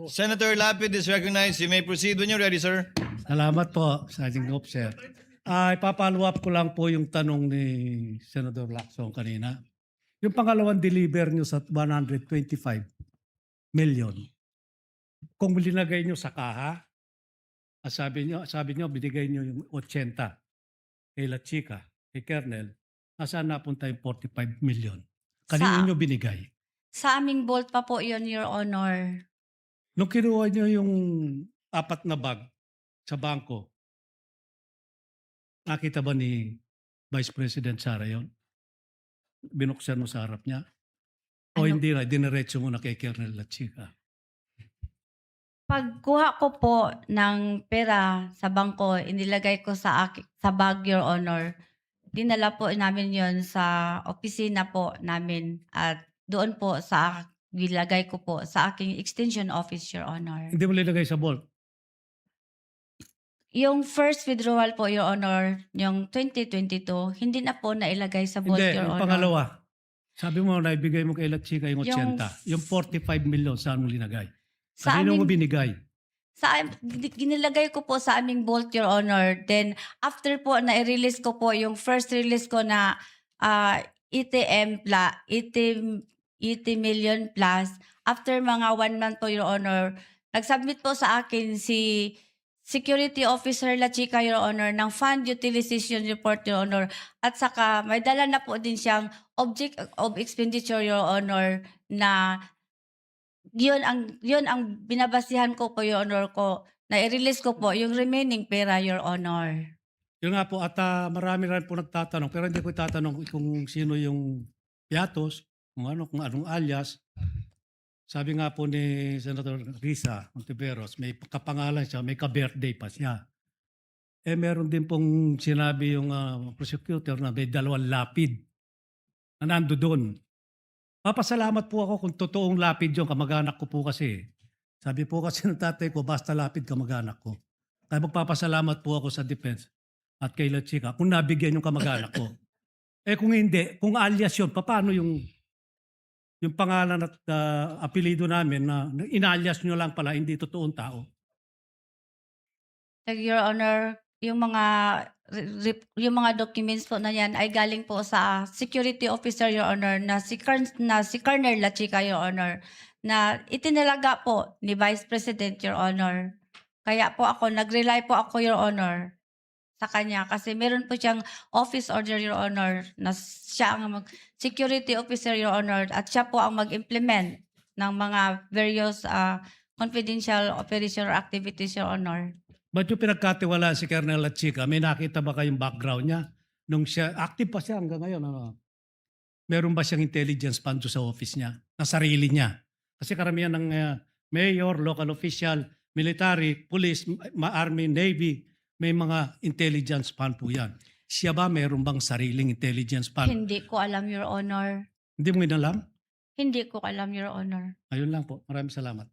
Senator Lapid is recognized. You may proceed when you're ready, sir. Salamat po, Sergeant Gopser. Ipapollow up ko lang po yung tanong ni Senator Lacson kanina. Yung pangalawang deliver nyo sa 125 million, kung linagay nyo sa kaha, sabi nyo binigay nyo yung 80 kay La Chica, kay Kernel, nasaan napunta yung 45 million? Kanino nyo binigay? Sa aming vault pa po yun, Your Honor. Nung kinuha nyo yung 4 na bag sa bangko, nakita ba ni Vice President Sara yun? Binuksan mo sa harap niya? O Ano? hindi na, diniretso mo na kay Kernel La Chica? Pagkuha ko po ng pera sa bangko, inilagay ko sa bag, Your Honor. Dinala po namin yon sa opisina po namin at doon po nilagay ko po sa aking extension office, Your Honor. Hindi mo linagay sa vault? Yung first withdrawal po, Your Honor, yung 2022, hindi na po nailagay sa vault, Hindi, Your yung Honor. pangalawa. Sabi mo na ibigay mo kay La Chica yung 80. Yung 45 million, saan mo linagay? Sa Kanino mo aming- binigay? Ginilagay ko po sa aming vault, Your Honor. Then, after po na i-release ko po, yung first release ko na ETM, 80 million plus, after mga 1 month po, Your Honor, nag-submit po sa akin si Security Officer La Chica, Your Honor, ng Fund Utilization Report, Your Honor. At saka, may dala na po din siyang Object of Expenditure, Your Honor, na yun ang binabasihan ko po, Your Honor, ko na i-release ko po yung remaining pera, Your Honor. Yun nga po, at marami rin po nagtatanong, pero hindi ko itatanong kung sino yung piatos, kung anong alias. Sabi nga po ni Senator Risa Ontiveros, may kapangalan siya, may ka-birthday pa siya. Meron din pong sinabi yung prosecutor na may 2 lapid na nando doon. Papasalamat po ako kung totoong lapid yung kamag-anak ko po kasi. Sabi po kasi ng tatay ko, basta lapid kamag-anak ko. Kaya magpapasalamat po ako sa defense at kay La Chica kung nabigyan yung kamag-anak ko. Kung hindi, kung alias yun, paano yung pangalan at apelido namin na inalias nyo lang pala, hindi totoong tao? Your Honor, yung mga documents po na yan ay galing po sa security officer, Your Honor, na si Colonel La Chica, Your Honor, na itinalaga po ni Vice President, Your Honor. Kaya po nag-rely po ako, Your Honor, sa kanya kasi meron po siyang office order, Your Honor, na siya ang security officer, Your Honor, at siya po ang mag-implement ng mga various confidential operation or activities, Your Honor. Ba't yung pinagkatiwalaan si Colonel La Chica, may nakita ba kayong background niya? Nung siya, active pa siya hanggang ngayon. Meron ba siyang intelligence fund sa office niya, na sarili niya? Kasi karamihan ng mayor, local official, military, police, army, navy, may mga intelligence fund po yan. Siya ba meron bang sariling intelligence fund? Hindi ko alam, Your Honor. Hindi mo inalam? Hindi ko alam, Your Honor. Ayun lang po. Maraming salamat.